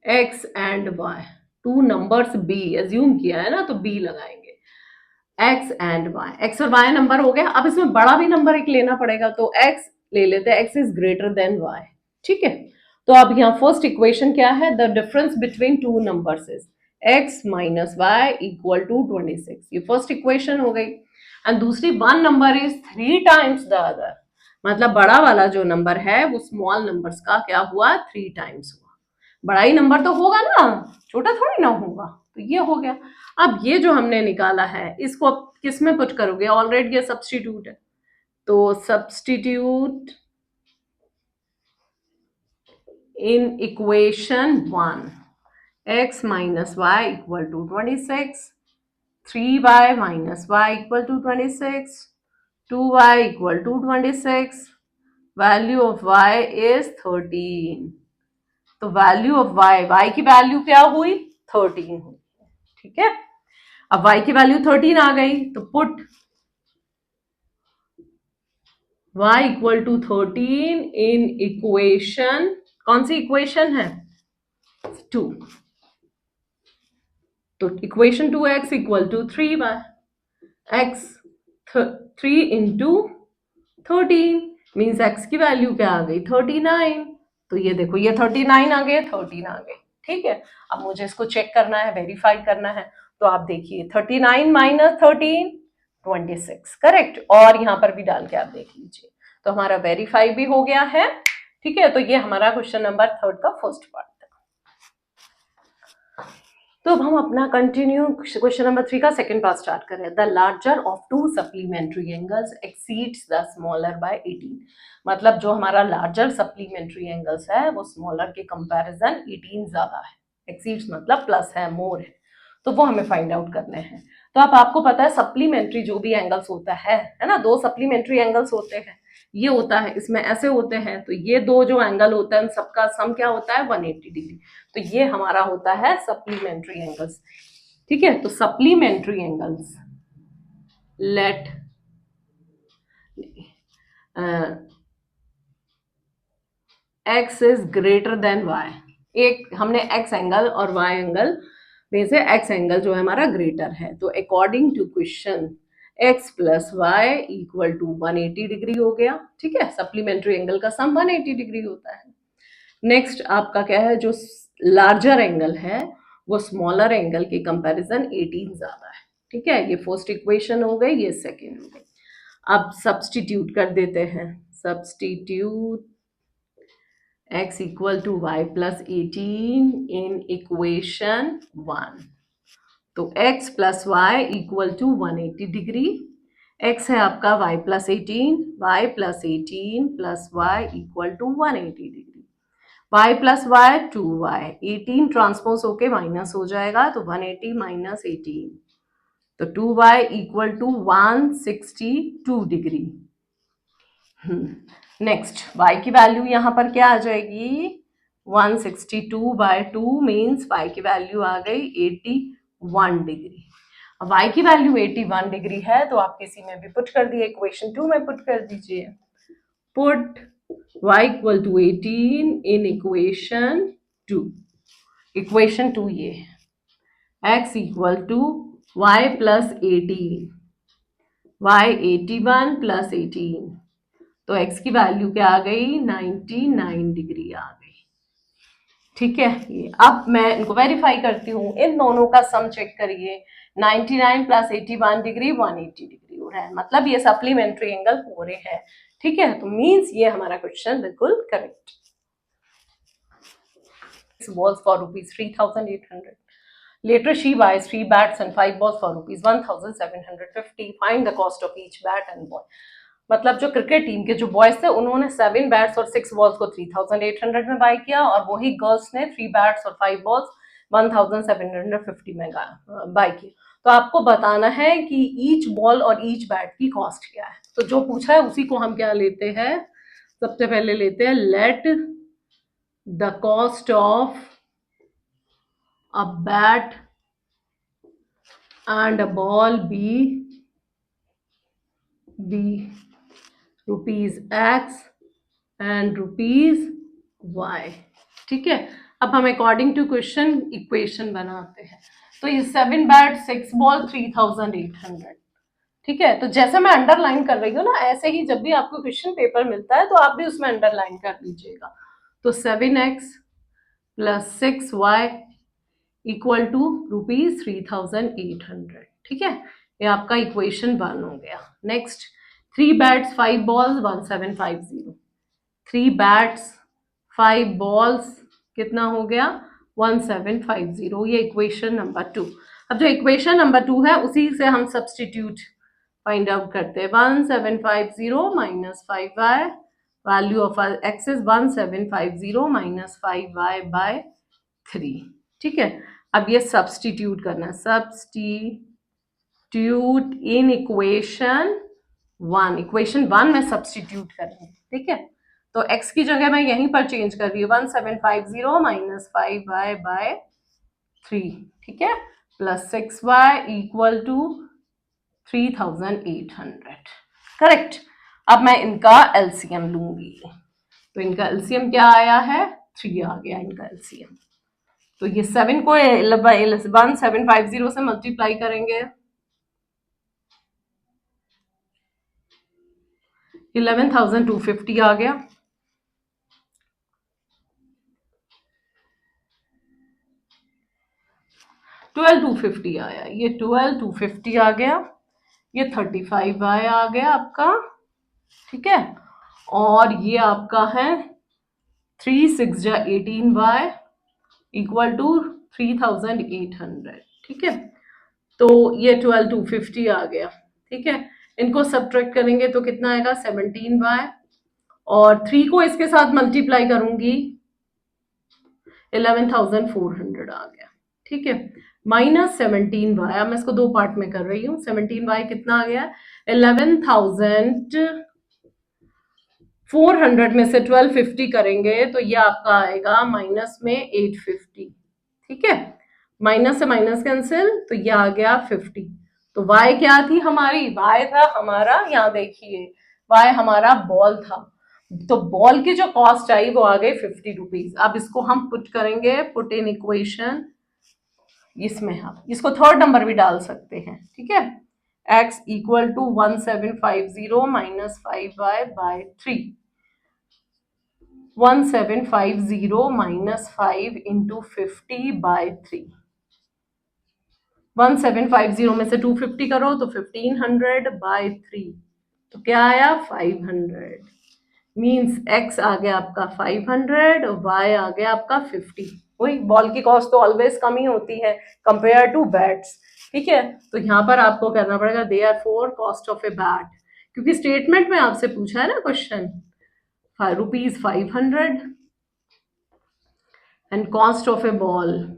A: x and y. Two numbers b assume किया है ना, तो b लगाएंगे, x एंड y, x और y नंबर हो गया। अब इसमें बड़ा भी नंबर एक लेना पड़ेगा, तो x ले लेते हैं, x is greater than y। ठीक है, तो अब यहाँ फर्स्ट इक्वेशन क्या है, the difference between two numbers is x - y equal to 26, ये फर्स्ट इक्वेशन हो गई। एंड दूसरी one number is 3 times the other, मतलब बड़ा वाला जो नंबर है वो स्मॉल नंबर्स का क्या हुआ 3 टाइम्स हुआ। बड़ा ही नंबर तो होगा ना, छोटा थोड़ी ना होगा, तो ये हो गया। अब ये जो हमने निकाला है इसको अब किस में पुट करोगे, ऑलरेडी ये सब्स्टिट्यूट है, तो substitute in equation 1, x - y equal to 26, 3y - y equal to 26, 2y equal to 26, value of y is 13, तो वैल्यू ऑफ y की वैल्यू क्या हुई 13 हुई। ठीक है, अब y की वैल्यू 13 आ गई, तो put y equal to 13 in equation, कौन सी इक्वेशन है 2, तो equation 2x equal to 3y, x 3 into 13 means x की वैल्यू क्या आ गई 39, तो ये देखो ये 39 आ गए, 13 आ गए। ठीक है, अब मुझे इसको चेक करना है, वेरीफाई करना है, तो आप देखिए 39 - 13 26 करेक्ट, और यहाँ पर भी डाल के आप देख लीजिए, तो हमारा वेरीफाई भी हो गया है। ठीक है, तो ये हमारा क्वेश्चन नंबर 3 का फर्स्ट पार्ट था। तो अब हम अपना कंटिन्यू क्वेश्चन नंबर 3 का सेकंड पार्ट स्टार्ट कर रहे हैं। The larger of to supplementary angles exceeds the smaller by 18, मतलब जो हमारा लार्जर सप्लीमेंट्री एंगल्स है वो स्मॉलर के कंपैरिजन 18 ज्यादा है, एक्सीड्स मतलब प्लस है, मोर है, तो वो हमें फाइंड आउट करने हैं। तो अब आपको पता है सप्लीमेंट्री जो भी एंगल्स होता है ना, दो सप्लीमेंट्री एंगल्स होते हैं, ये होता है, इसमें ऐसे होते हैं, तो ये दो जो एंगल होता है सबका सम क्या होता है 180 डिग्री, तो ये हमारा होता है सप्लीमेंट्री एंगल्स। ठीक है, तो supplementary angles let x is greater than y, एक हमने x एंगल और y एंगल में से x एंगल जो है हमारा ग्रेटर है, तो according to question x plus y equal to 180 degree हो गया। ठीक है, सप्लीमेंट्री एंगल का सम 180 डिग्री होता है। नेक्स्ट आपका क्या है, जो लार्जर एंगल है वो स्मॉलर एंगल के कंपैरिजन 18 ज्यादा है। ठीक है, ये फर्स्ट इक्वेशन हो गई, ये सेकेंड हो गई। अब सब्सटीट्यूट कर देते हैं, substitute x equal to y plus 18 in equation 1। तो x plus y equal to 180 degree, x है आपका y plus 18, y plus 18 plus y equal to 180 degree, y plus y 2y, 18 transpose होके माइनस हो जाएगा तो 180 माइनस 18, तो 2y equal to 162 degree. Next y की value यहाँ पर क्या आ जाएगी, 162 बाय 2 मीन्स y की वैल्यू आ गई 81 डिग्री। अब y की वैल्यू 81 डिग्री है तो आप किसी में भी पुट कर दिए, इक्वेशन 2 में पुट कर दीजिए। Put y equal to 18 in equation 2। Equation 2 ये है, x equal to y plus 18, y 81 plus 18, तो x की वैल्यू क्या आ गई, 99 डिग्री आ गई। ठीक है, ये अब मैं इनको वेरीफाई करती हूँ, इन दोनों का सम चेक करिए, 99 प्लस 81 डिग्री 180 डिग्री हो रहा है, मतलब ये सप्लीमेंट्री एंगल पूरे है। ठीक है, तो मीन्स ये हमारा क्वेश्चन बिल्कुल correct. balls for rupees 3,800. Later she buys 3 bats and 5 balls for rupees 1,750. Find the cost of each bat and ball. मतलब जो क्रिकेट टीम के जो बॉयज थे उन्होंने 7 बैट्स और 6 बॉल्स को 3,800 में बाय किया, और वही गर्ल्स ने 3 बैट्स और 5 बॉल्स 1,750 में बाय किया। तो आपको बताना है कि ईच बॉल और ईच बैट की कॉस्ट क्या है। तो जो पूछा है उसी को हम क्या लेते हैं, सबसे पहले लेते हैं let the cost of a bat and a ball be rupees x and rupees y. ठीक है, अब हम अकॉर्डिंग टू क्वेश्चन इक्वेशन बनाते हैं। तो ये 7 बैट 6 बॉल 3,800। ठीक है, तो जैसे मैं अंडरलाइन कर रही हूँ ना, ऐसे ही जब भी आपको क्वेश्चन पेपर मिलता है तो आप भी उसमें अंडरलाइन कर लीजिएगा। तो 7x plus 6y equal to rupees 3,800। ठीक है, ये आपका इक्वेशन 1 हो गया। Next 3 bats 5 balls 1750, 3 bats 5 balls कितना हो गया, 1750, ये इक्वेशन नंबर 2। अब जो इक्वेशन नंबर 2 है उसी से हम सब्सटीट्यूट फाइंड आउट करते हैं। 1750 minus 5y, value of x is 1750 minus 5y by 3। ठीक है, अब ये सब्सटीट्यूट करना है, सब्सटीट्यूट इन इक्वेशन 1, इक्वेशन 1 में सब्सटीट्यूट करेंगे। ठीक है, तो x की जगह मैं यहीं पर चेंज कर रही हूँ, 1750 माइनस 5y बाय 3। ठीक है, plus 6y equal to 3,800। Correct. अब मैं इनका एलसीएम लूंगी, तो इनका एलसीएम क्या आया है, 3 आ गया इनका एलसीएम। तो ये 7 को 1750 से मल्टीप्लाई करेंगे, 11,250 आ गया। ट्वेल्व 250 आया, ये 12,250 आ गया, ये 35y आ गया आपका। ठीक है, और ये आपका है 3 6 जा 18y इक्वल टू 3,800। ठीक है, तो ये 12,250 आ गया। ठीक है, इनको सब्ट्रैक्ट करेंगे तो कितना आएगा, 17y, और 3 को इसके साथ मल्टीप्लाई करूंगी, 11,400 आ गया। ठीक है, माइनस 17y, अब मैं इसको 2 पार्ट में कर रही हूँ। 17y कितना आ गया, 11,400 में से 1250 करेंगे तो ये आपका आएगा माइनस में 850। ठीक है, माइनस से माइनस कैंसिल, तो ये आ गया 50। तो y क्या थी हमारी, y था हमारा, यहाँ देखिए y हमारा बॉल था, तो बॉल की जो कॉस्ट आई वो आ गई 50 रुपीज। अब इसको हम पुट करेंगे, पुट इन इक्वेशन, इसमें हम इसको थर्ड नंबर भी डाल सकते हैं। ठीक है, x equal to 1750 minus 5y/3। 1750 minus 5 into 50/3। 1750 में से 250 करो तो 1500/3, तो क्या आया 500। मीन्स x आ गया आपका 500 और y आ गया आपका 50। वही बॉल की कॉस्ट तो ऑलवेज कम ही होती है कंपेयर टू बैट्स, ठीक है। तो यहाँ पर आपको करना पड़ेगा they are for cost of a bat, क्योंकि स्टेटमेंट में आपसे पूछा है ना question, ₹500 and cost of a ball.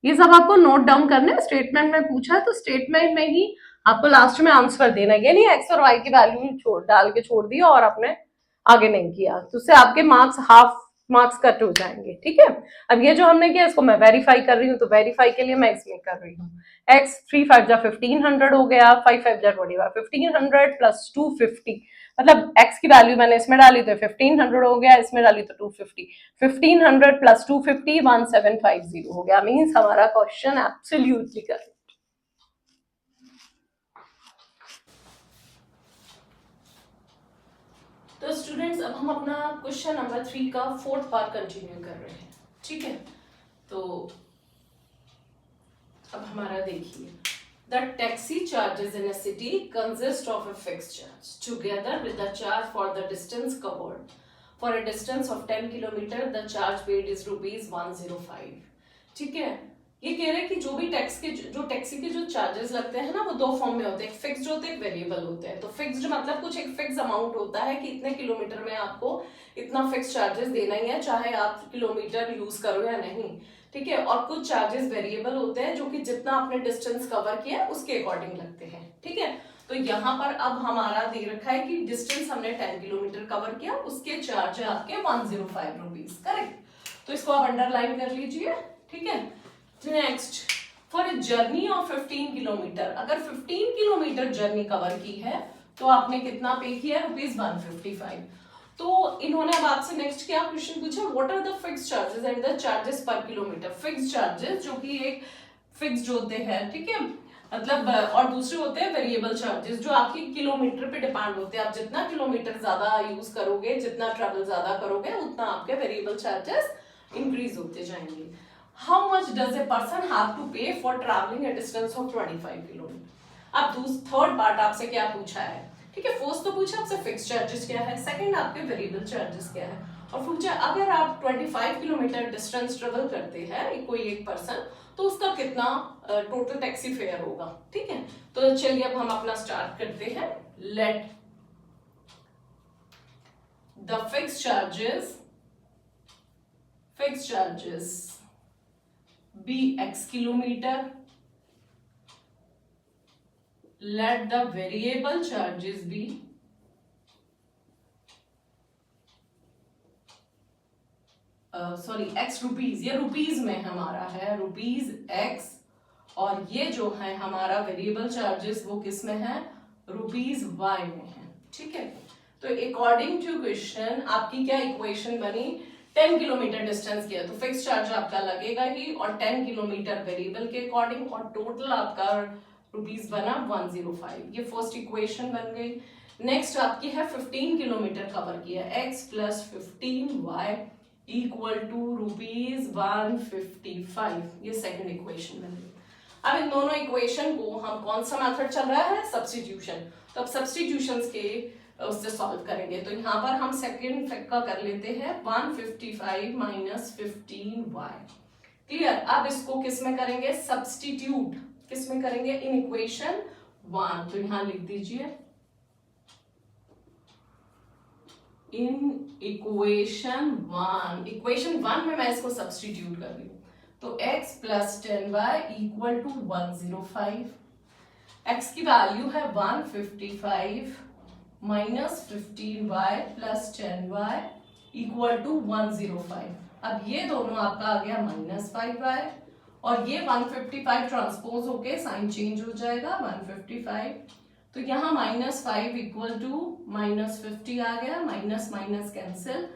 A: ये सब आपको नोट डाउन करना है, स्टेटमेंट में पूछा है तो स्टेटमेंट में ही आपको लास्ट में आंसर देना है। ये नहीं एक्स और वाई की वैल्यू छोड़ डाल के छोड़ दिया और आपने आगे नहीं किया, तो उससे आपके मार्क्स हाफ मार्क्स कट हो जाएंगे, ठीक है। अब ये जो हमने किया इसको मैं वेरीफाई कर रही हूँ, तो वेरीफाई के लिए मैं इसमें कर रही हूँ एक्स 3 5 जा 1500 हो गया, 5 5 जा 25, 1500 प्लस 250, मतलब x की वैल्यू मैंने इसमें डाली तो 1500 हो गया, इसमें डाली तो 250। 1500 प्लस 250 1750 हो गया। मीन्स हमारा क्वेश्चन एब्सोल्युटली करेक्ट। तो स्टूडेंट्स अब हम अपना क्वेश्चन नंबर 3 का 4th पार्ट कंटिन्यू कर रहे हैं, ठीक है। तो अब हमारा देखिए, the taxi charges in a city consist of a fixed charge together with the charge for the distance covered. For a distance of 10 kilometer, the charge paid is ₹105। ठीक है, ये कह रहे हैं कि जो भी टैक्सी के जो चार्जेस लगते हैं ना, वो दो फॉर्म में होते हैं, एक फिक्स्ड होते हैं, एक वेरिएबल होते हैं। तो फिक्स्ड मतलब कुछ एक फिक्स अमाउंट होता है कि इतने किलोमीटर में आपको इतना फिक्स चार्जेस देना ही है, चाहे आप किलोमीटर यूज करो या नहीं, ठीक है। और कुछ चार्जेस वेरिएबल होते हैं जो कि जितना आपने डिस्टेंस कवर किया उसके अकॉर्डिंग लगते हैं, ठीक है। तो यहाँ पर अब हमारा दे रखा है कि डिस्टेंस हमने 10 किलोमीटर कवर किया, उसके चार्ज है आपके ₹105, करेक्ट। तो इसको आप अंडरलाइन कर लीजिए, ठीक है। Next, for a journey of 15 kilometre, अगर 15 किलोमीटर जर्नी कवर की है तो आपने कितना पे किया, ₹155। तो इन्होंने अब आपसे नेक्स्ट क्या क्वेश्चन पूछा, what are the fixed charges and the charges per kilometre. Fixed charges जो कि एक फिक्स्ड होते हैं, ठीक है, मतलब, और दूसरे होते हैं वेरिएबल चार्जेस जो आपके किलोमीटर पे डिपेंड होते हैं। आप जितना किलोमीटर ज्यादा यूज करोगे, जितना ट्रैवल ज्यादा करोगे, उतना आपके वेरिएबल चार्जेस इंक्रीज होते जाएंगे। How much does a person have to pay for travelling a distance of 25 kilometre. अब थर्ड पार्ट आपसे क्या पूछा है, ठीक है। फर्स्ट तो पूछा आपसे फिक्स चार्जेस क्या है, सेकंड आपके वेरिएबल चार्जेस क्या है, और पूछा अगर आप 25 किलोमीटर डिस्टेंस ट्रेवल करते हैं कोई एक पर्सन, तो उसका कितना टोटल टैक्सी फेयर होगा, ठीक है। तो चलिए अब हम अपना स्टार्ट करते हैं। Let the fix charges be x kilometre, let the variable charges be x rupees, ये रुपीज में हमारा है ₹x, और ये जो है हमारा वेरिएबल चार्जेस वो किस में है, ₹y में है, ठीक है। तो अकॉर्डिंग टू क्वेश्चन आपकी क्या इक्वेशन बनी, 10 किलोमीटर डिस्टेंस किया तो फिक्स चार्ज आपका लगेगा ही, और 10 किलोमीटर वेरिएबल के अकॉर्डिंग, और टोटल आपका रुपीज बना 105। ये फर्स्ट इक्वेशन बन गई। नेक्स्ट आपकी है 15 किलोमीटर कवर किया, x plus 15y equal to ₹155, ये सेकंड इक्वेशन बन गई। अब इन दोनों इक्वेशन को हम, कौन सा मेथड चल रहा है, सब्स्टिट्यूशन, तो अब सब्स्टिट्यूशंस के उससे सॉल्व करेंगे। तो यहाँ पर हम सेकंड का कर लेते हैं 155 माइनस 15y, क्लियर। अब इसको किस में करेंगे, सब्स्टिट्यूट किस में करेंगे, इन इक्वेशन 1, तो यहां लिख दीजिए इन इक्वेशन 1 में मैं इसको सब्स्टिट्यूट कर रही हूं, तो x plus 10y equal to 105, x की वैल्यू है 155 minus 15y plus 10y equal to 105। अब ये दोनों आपका आ गया -5y, और ये 155 ट्रांसपोज होके साइन चेंज हो जाएगा 155, तो यहाँ -5 इक्वल टू -50 आ गया, माइनस माइनस कैंसिल,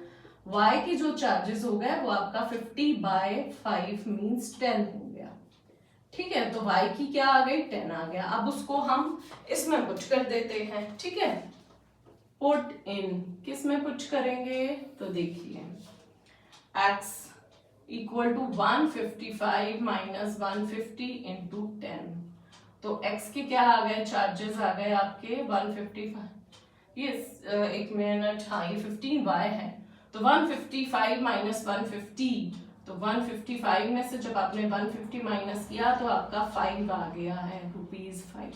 A: y के जो चार्जेस हो गए वो आपका 50/5 मीन्स 10 हो गया, ठीक है, तो y की क्या आ गई 10 आ गया। अब उसको हम इसमें पुट कर देते हैं। ठीक है, पुट इन किस में पुट करेंगे, तो देखिए x equal to 155 minus 150 into 10, तो x के क्या आ गए, चार्जेस आ गए आपके 155, ये एक मिनट, हाँ ये 15y है, तो 155 माइनस 150, तो 155 में से जब आपने 150 माइनस किया तो आपका 5 आ गया है, ₹5।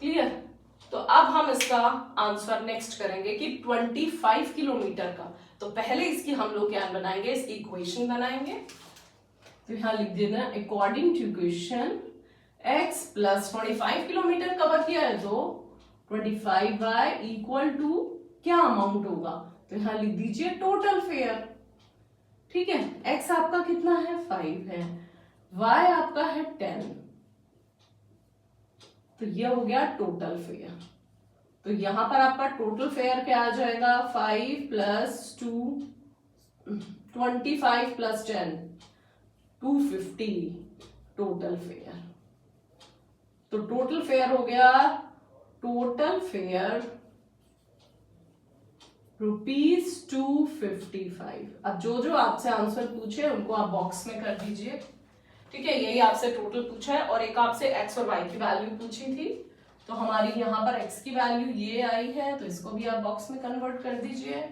A: क्लियर। तो अब हम इसका आंसर नेक्स्ट करेंगे कि 25 किलोमीटर का, तो पहले इसकी हम लोग क्या बनाएंगे, इसकी इक्वेशन बनाएंगे। तो यहां लिख देना according to equation x plus 25 kilometre cover किया है तो 25y इक्वल टू क्या अमाउंट होगा, तो यहां लिख दीजिए टोटल फेयर। ठीक है, x आपका कितना है 5 है, y आपका है 10, तो ये हो गया टोटल फेयर। तो यहां पर आपका टोटल फेयर क्या आ जाएगा, 5 प्लस 2 25 प्लस 10 250 टोटल फेयर। तो टोटल फेयर हो गया, टोटल फेयर ₹255। अब जो जो आपसे आंसर पूछे उनको आप बॉक्स में कर दीजिए। ठीक है, यही आपसे टोटल पूछा है, और एक आपसे x और y की वैल्यू पूछी थी, तो हमारी यहाँ पर x की वैल्यू ये आई है, तो इसको भी आप बॉक्स में कन्वर्ट कर दीजिए,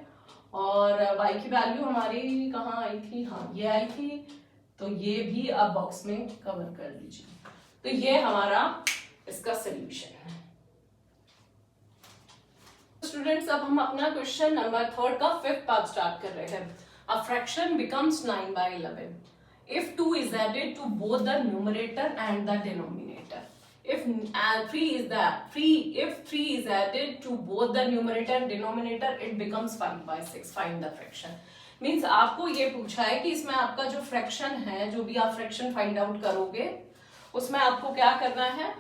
A: और y की वैल्यू हमारी कहाँ आई थी, हाँ ये आई थी, तो ये भी आप बॉक्स में कवर कर दीजिए। तो ये हमारा इसका सोल्यूशन है। स्टूडेंट्स, अब हम अपना क्वेश्चन नंबर 3 का 5th पार्ट स्टार्ट कर रहे हैं। A fraction becomes 9/11 if 2 is added to both the numerator and the denominator. If 3 is added to both the numerator and denominator, it becomes 5/6. Find the fraction. Means आपको ये पूछा है कि इसमें आपका जो फ्रैक्शन है, जो भी आप फ्रैक्शन फाइंड आउट करोगे उसमें आपको क्या करना है,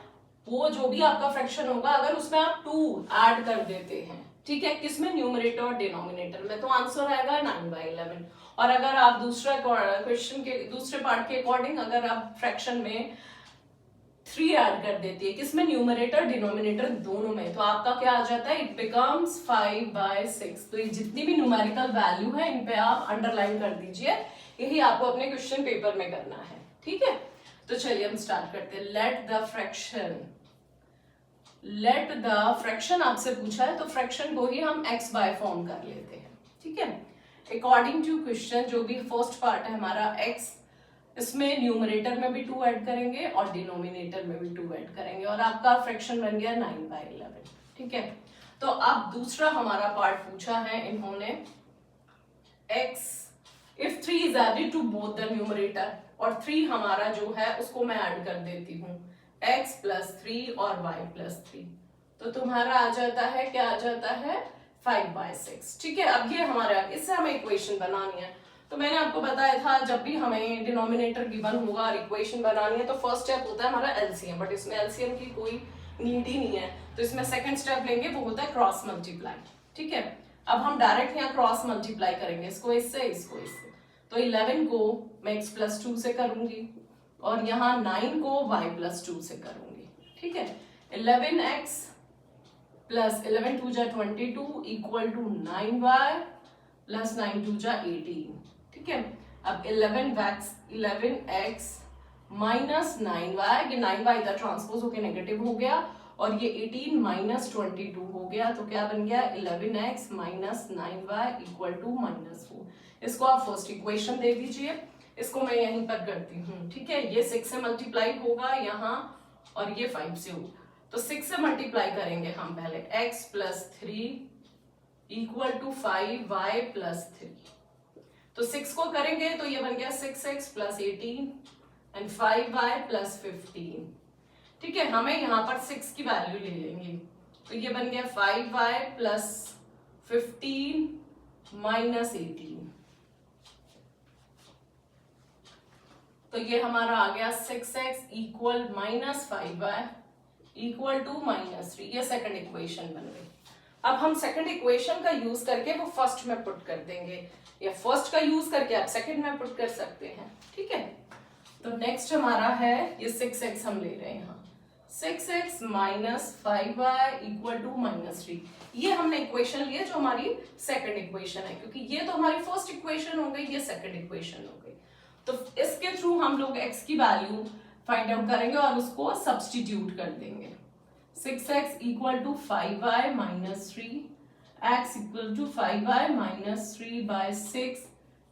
A: वो जो भी आपका फ्रैक्शन होगा अगर उसमें आप 2 ऐड कर देते हैं, ठीक है, किसमें, न्यूमरेटर और डिनोमिनेटर में, तो आंसर आएगा 9/11। और अगर आप दूसरा क्वेश्चन के दूसरे पार्ट के अकॉर्डिंग अगर आप फ्रैक्शन में 3 ऐड कर देती है, किसमें, न्यूमरेटर डिनोमिनेटर दोनों में, तो आपका क्या आ जाता है, इट बिकम्स 5/6। तो ये जितनी भी न्यूमेरिकल वैल्यू है इन पे आप अंडरलाइन कर दीजिए, यही आपको अपने क्वेश्चन पेपर में करना है। ठीक है, तो चलिए हम स्टार्ट करते हैं। लेट द फ्रैक्शन आपसे पूछा है, तो फ्रैक्शन को ही हम x बाय फॉर्म कर लेते हैं। ठीक है, अकॉर्डिंग टू क्वेश्चन जो भी फर्स्ट पार्ट है हमारा x, इसमें न्यूमरेटर में भी 2 ऐड करेंगे और डिनोमिनेटर में भी 2 ऐड करेंगे, और आपका फ्रैक्शन बन गया 9/11। ठीक है, तो अब दूसरा हमारा पार्ट पूछा है इन्होंने, x if 3 is added to both the numerator, और 3 हमारा जो है उसको मैं ऐड कर देती हूँ, x प्लस 3 और y प्लस 3, तो तुम्हारा आ जाता है, क्या आ जाता है, 5/6। ठीक है, अब ये हमारा, इससे हमें इक्वेशन बनानी है। तो मैंने आपको बताया था जब भी हमें डिनोमिनेटर गिवन होगा और इक्वेशन बनानी है तो फर्स्ट स्टेप होता है हमारा एलसीएम, बट इसमें एलसीएम की कोई नीड ही नहीं है, तो इसमें सेकंड स्टेप लेंगे, वो होता है क्रॉस मल्टीप्लाई। ठीक है, अब हम डायरेक्ट यहाँ क्रॉस मल्टीप्लाई करेंगे, इसको इससे, इसको इससे, तो 11 को मैं x प्लस 2 से करूंगी और यहाँ 9 को y प्लस 2 से करूंगी। ठीक है, 11x प्लस 11 2 जा 22 इक्वल टू 9y प्लस 9 2 जा 18। ठीक है, अब 11x माइनस 9y, ये 9y इधर ट्रांसपोज होके नेगेटिव हो गया, और ये 18 माइनस 22 हो गया, तो क्या बन गया, 11x minus 9y equal to -4। इसको आप फर्स्ट इक्वेशन दे दीजिए, इसको मैं यहीं पर करती हूँ। ठीक है, ये 6 से मल्टीप्लाई होगा यहाँ, और ये 5 से होगा, तो 6 से मल्टीप्लाई करेंगे हम पहले, x plus 3 equal to 5y plus 3, तो 6 को करेंगे तो ये बन गया 6x plus 18 and 5y plus 15। ठीक है, हमें यहाँ पर 6 की वैल्यू ले लेंगे, तो ये बन गया 5y प्लस 15 माइनस 18, तो ये हमारा आ गया 6x equal minus 5y equal to -3, ये सेकंड इक्वेशन बन गई। अब हम सेकंड इक्वेशन का यूज करके वो फर्स्ट में पुट कर देंगे, या फर्स्ट का यूज करके आप सेकंड में पुट कर सकते हैं। ठीक है, तो नेक्स्ट हमारा है ये 6x हम ले रहे हैं यहाँ, 6x minus 5y equal to -3। ये हमने इक्वेशन ली है जो हमारी सेकंड इक्वेशन है, क्योंकि ये तो हमारी फर्स्ट इक्वेशन हो गई, ये सेकंड इक्वेशन हो गई। तो इसके थ्रू हम लोग x की वैल्यू फाइंड आउट करेंगे और उसको सब्सटीट्यूट कर देंगे। 6x equal to 5y minus 3, x equal to 5y minus 3 by 6,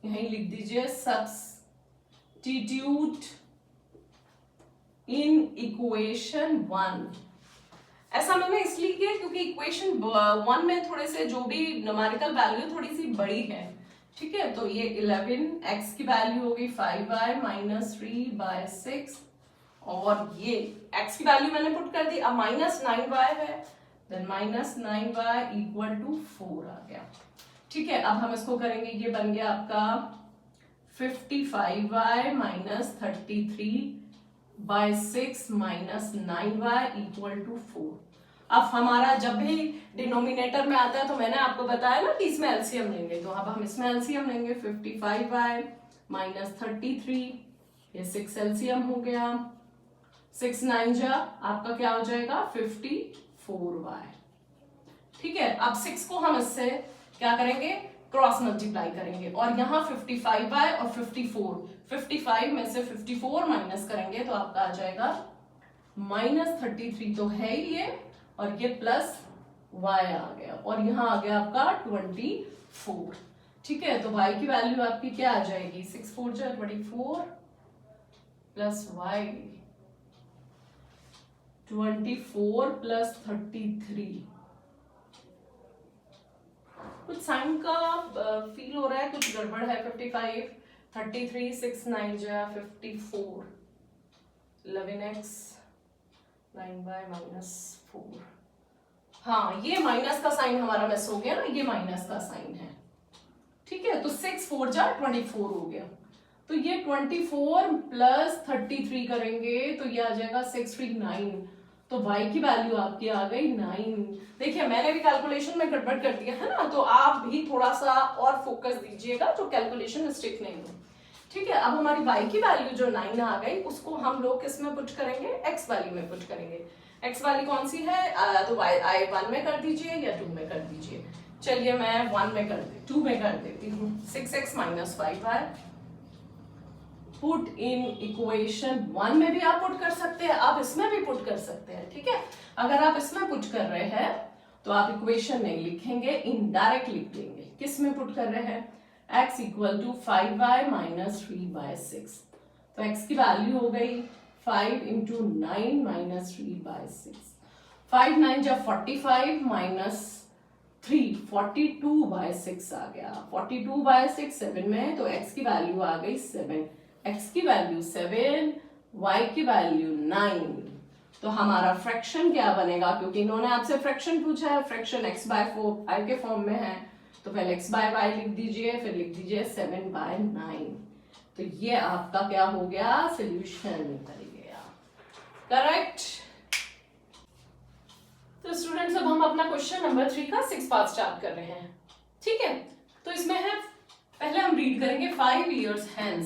A: यहीं लिख दीजिए सब्सटीट्यूट इन इक्वेशन 1। ऐसा मैंने इसलिए किया क्योंकि इक्वेशन 1 में थोड़े से जो भी न्यूमेरिकल वैल्यू थोड़ी सी बड़ी है, ठीक है। तो ये 11x की वैल्यू होगी 5y माइनस 3 बाय 6, और ये x की वैल्यू मैंने पुट कर दी। अब माइनस 9y है, then minus 9y equal to 4 आ गया, ठीक है। अब हम इसको करेंगे, ये बन गया आपका 55y minus 33 by 6 minus 9y equal to 4। अब हमारा जब भी डिनोमिनेटर में आता है तो मैंने आपको बताया ना कि इसमें एलसीएम लेंगे, तो अब हम इसमें एलसीएम लेंगे। 55y माइनस 33, ये 6 एलसीएम हो गया, 6 9 जा आपका क्या हो जाएगा 54y, ठीक है। अब 6 को हम इससे क्या करेंगे, क्रॉस मल्टीप्लाई करेंगे, और यहाँ 55y और 55 में से 54 माइनस करेंगे तो आपका आ जाएगा -33 तो है ही ये, और ये प्लस y आ गया, और यहाँ आ गया आपका 24, ठीक है। तो y की वैल्यू आपकी क्या आ जाएगी, 6 4 जा 24 प्लस y 24 प्लस 33। कुछ साइन का फील हो रहा है, कुछ गड़बड़ है। 55 33 6 9 जा 54 11x 9y माइनस 4। हाँ, ये माइनस का साइन हमारा मिस हो गया ना, ये माइनस का साइन है, ठीक है। तो 6 4 जा 24 हो गया, तो ये 24 प्लस 33 करेंगे तो ये आ जाएगा 6 3 9, तो y की वैल्यू आपकी आ गई 9। देखिए मैंने भी कैलकुलेशन में गड़बड़ कर दिया है ना, तो आप भी थोड़ा सा और फोकस दीजिएगा जो कैलकुलेशन मिस्टेक नहीं हो, ठीक है। अब हमारी y की वैल्यू जो 9 आ गई उसको हम लोग किसमें पुट करेंगे, x वैल्यू में पुट करेंगे। x वैल्यू कौन सी है, तो y 1 में कर दीजिए या 2 में कर दीजिए। चलिए मैं 1 में कर दे 2 में कर देती हूँ। 6x minus 5y put in equation 1 में भी आप पुट कर सकते हैं, आप इसमें भी पुट कर सकते हैं, ठीक है। अगर आप इसमें पुट कर रहे हैं तो आप इक्वेशन नहीं लिखेंगे, इनडायरेक्ट लिख देंगे। किस में पुट कर रहे हैं, x equal to 5y minus 3 by 6, तो x की वैल्यू हो गई 5 इंटू 9 माइनस 3 बाय 6, 5 9 जब 45 माइनस 3 42 बाय 6 आ गया, 42 बाय 6 7 में, तो x की वैल्यू आ गई 7, x की वैल्यू 7, y की वैल्यू 9। तो हमारा फ्रैक्शन क्या बनेगा, क्योंकि इन्होंने आपसे फ्रैक्शन पूछा है, फ्रैक्शन x बाय 4 5 के फॉर्म में है, तो पहले x बाय y लिख दीजिए, फिर लिख दीजिए 7 बाय 9। तो ये आपका क्या हो गया, सोल्यूशन निकल गया, करेक्ट। तो स्टूडेंट्स अब हम अपना क्वेश्चन नंबर 3 का 6 पार्ट स्टार्ट कर रहे हैं, ठीक है। तो इसमें है, पहले हम रीड करेंगे 5 years hence,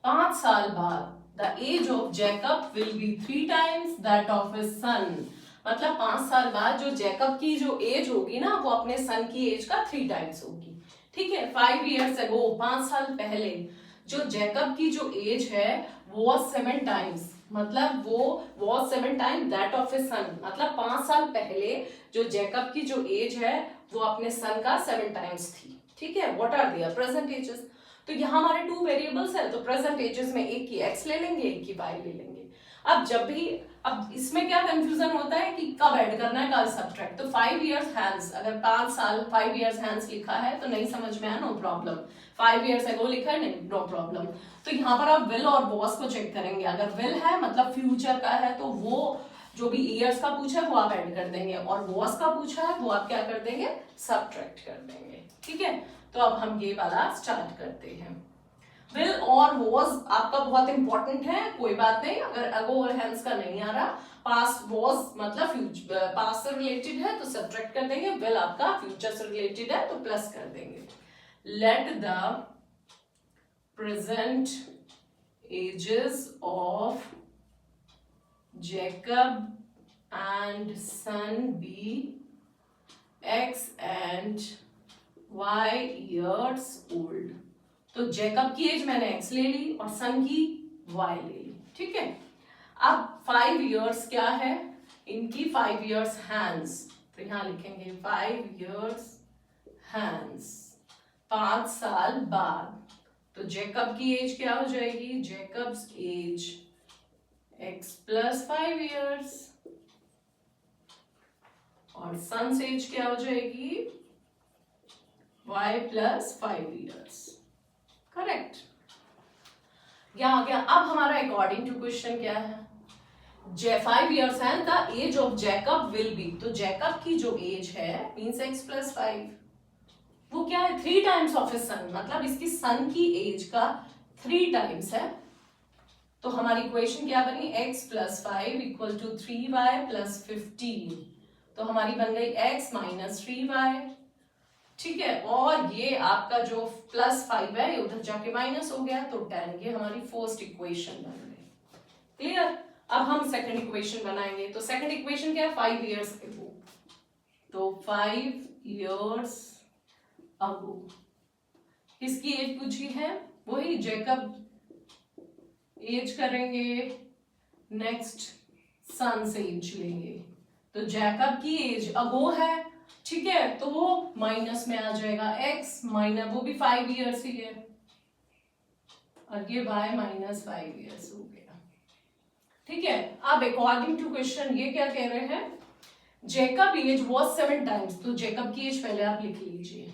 A: 5 साल बाद, the age of Jacob will be 3 times that of his son. मतलब 5 साल बाद जो जैकब की जो एज होगी ना, वो अपने सन की एज का 3 times होगी, ठीक है। 5 years ago, 5 साल पहले जो जैकब की जो एज है वो 7 times, मतलब वो was 7 times that of his son, मतलब 5 साल पहले जो जैकब की जो एज है वो अपने सन का 7 times थी, ठीक है। What are their present ages, तो यहाँ हमारे 2 वेरिएबल्स है, तो प्रेजेंट एजेस में एक की x ले लेंगे, एक की y ले लेंगे। अब जब भी, अब इसमें क्या कंफ्यूजन होता है कि कब ऐड करना है, कब सब्ट्रैक्ट। तो 5 years hence, अगर 5 साल 5 years hence लिखा है तो नहीं समझ में आया, नो प्रॉब्लम। 5 years ago लिखा है, नहीं, नो प्रॉब्लम। तो यहाँ पर आप विल और वॉस को चेक करेंगे, अगर विल है मतलब फ्यूचर का है तो वो जो भी ईयर्स का पूछा है वो आप ऐड कर देंगे, और वॉस का पूछा है वो आप क्या कर देंगे, सब्ट्रैक्ट कर देंगे, ठीक है। तो अब हम ये वाला स्टार्ट करते हैं। विल और वॉज आपका बहुत इंपॉर्टेंट है, कोई बात नहीं, अगर अगो और हेंस का नहीं आ रहा, पास्ट वॉज मतलब फ्यूचर पास्ट से रिलेटेड है तो सब्ट्रैक्ट कर देंगे, विल आपका फ्यूचर से रिलेटेड है तो प्लस कर देंगे। Let the present ages of Jacob and son be x and y years old। तो जेकब की एज मैंने x ले ली और सन की y ले ली, ठीक है। अब 5 years क्या है, इनकी 5 years hands, तो यहां लिखेंगे 5 years hands, 5 साल बाद। तो जेकब की एज क्या हो जाएगी, Jacob's age x plus 5 years और सन्स एज क्या हो जाएगी y प्लस 5 years। करेक्ट, यहां आ गया। अब हमारा अकॉर्डिंग टू क्वेश्चन क्या है, 5 years है, the age of Jacob will be. तो जैकब की जो एज है मीन्स x प्लस 5, वो क्या है 3 टाइम्स ऑफ हिज सन, मतलब इसकी सन की एज का 3 टाइम्स है। तो हमारी इक्वेशन क्या बनी, x plus 5 equal to 3y plus 15। तो हमारी बन गई x माइनस 3y, ठीक है। और ये आपका जो प्लस 5 है ये उधर जाके माइनस हो गया, तो 10। ये हमारी फर्स्ट इक्वेशन बन गई। क्लियर। अब हम सेकंड इक्वेशन बनाएंगे। तो सेकंड इक्वेशन क्या है, 5 years अगो। तो 5 years अगो किसकी एज पूछी है, वही जेकब एज करेंगे, नेक्स्ट सन्स एज लेंगे। तो जैकब की एज अगो है, ठीक है, तो वो माइनस में आ जाएगा x माइनस, वो भी 5 years ही है, और ये y माइनस 5 years हो गया, ठीक है। अब अकॉर्डिंग टू क्वेश्चन ये क्या कह रहे हैं, जेकब एज वॉज 7 टाइम्स। तो जेकब की एज पहले आप लिख लीजिए,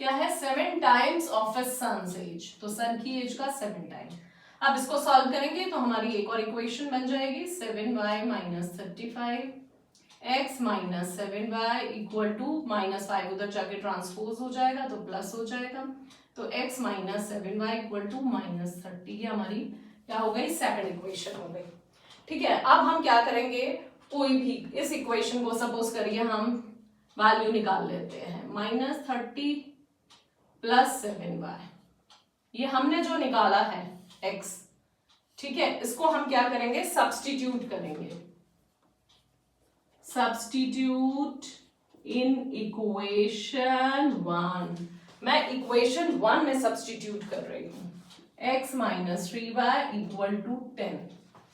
A: क्या है 7 times of his son's age. तो सन की एज का 7 टाइम। अब इसको सॉल्व करेंगे तो हमारी एक और इक्वेशन बन जाएगी, 7y minus 35 x minus 7y equal to minus 5 उधर जाके ट्रांसपोज हो जाएगा तो प्लस हो जाएगा। तो x minus 7y equal to minus 30, ये हमारी क्या हो गई, सेकंड इक्वेशन हो गई, ठीक है। अब हम क्या करेंगे, कोई भी इस इक्वेशन को सपोज करिए हम वैल्यू निकाल लेते हैं, माइनस 30 प्लस 7y, ये हमने जो निकाला है x, ठीक है, इसको हम क्या करेंगे, सब्स्टिट्यूट करेंगे। सब्स्टिट्यूट इन इक्वेशन 1, मैं इक्वेशन 1 में सब्स्टिट्यूट कर रही हूं, x minus 3y equal to 10,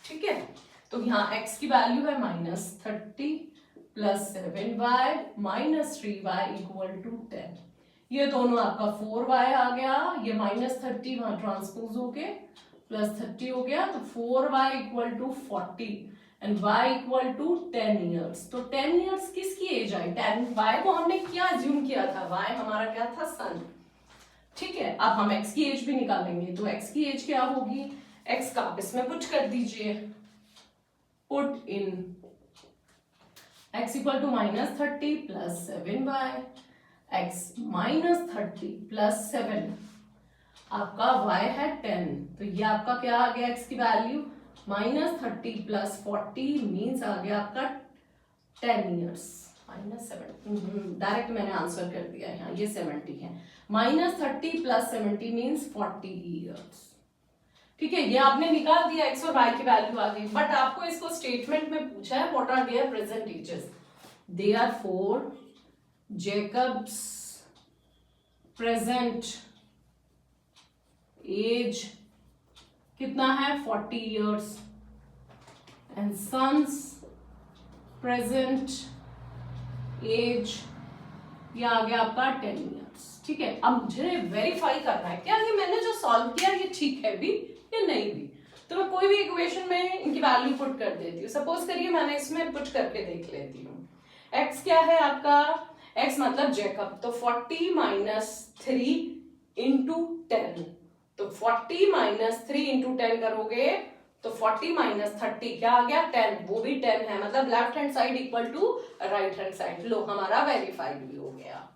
A: ठीक है। तो यहाँ x की वैल्यू है minus 30 plus 7y minus 3y equal to 10। ये दोनों आपका 4y आ गया, ये माइनस 30 वहां ट्रांसपोज हो के प्लस 30 हो गया, तो 4y equal to 40 and y equal to 10 years। तो 10 years किसकी एज आई, 10 y को हमने क्या अज्यूम किया था, y हमारा क्या था, सन, ठीक है। अब हम x की एज भी निकालेंगे। तो x की एज क्या होगी, x का आप इसमें पुट कर दीजिए, put in x equal to minus 30 plus 7y, x minus 30 plus 7, आपका y है 10, तो ये आपका क्या आ गया, x की वैल्यू माइनस 30 प्लस 40 मीन्स आ गया आपका 10 years, माइनस 7, डायरेक्ट मैंने आंसर कर दिया यहाँ, ये 70 है, माइनस 30 प्लस 70 मीन्स 40 years, ठीक है। ये आपने निकाल दिया, x और y की वैल्यू आ गई, बट आपको इसको स्टेटमेंट में पूछा है what are their present ages, therefore Jacob's present age कितना है 40 years and son's present age ये आ गया आपका 10 years, ठीक है। अब मुझे वेरीफाई करना है क्या ये मैंने जो सॉल्व किया ये ठीक है भी या नहीं भी। तो मैं कोई भी इक्वेशन में इनकी वैल्यू पुट कर देती हूँ। सपोज करिए मैंने इसमें पुट करके देख लेती हूँ, x क्या है आपका, x मतलब जेकब, तो 40 माइनस 3 इंटू 10, तो 40 माइनस 3 इंटू 10 करोगे तो 40 माइनस 30 क्या आ गया 10, वो भी 10 है, मतलब left hand side equal to right hand side. लो हमारा वेरीफाइड भी हो गया।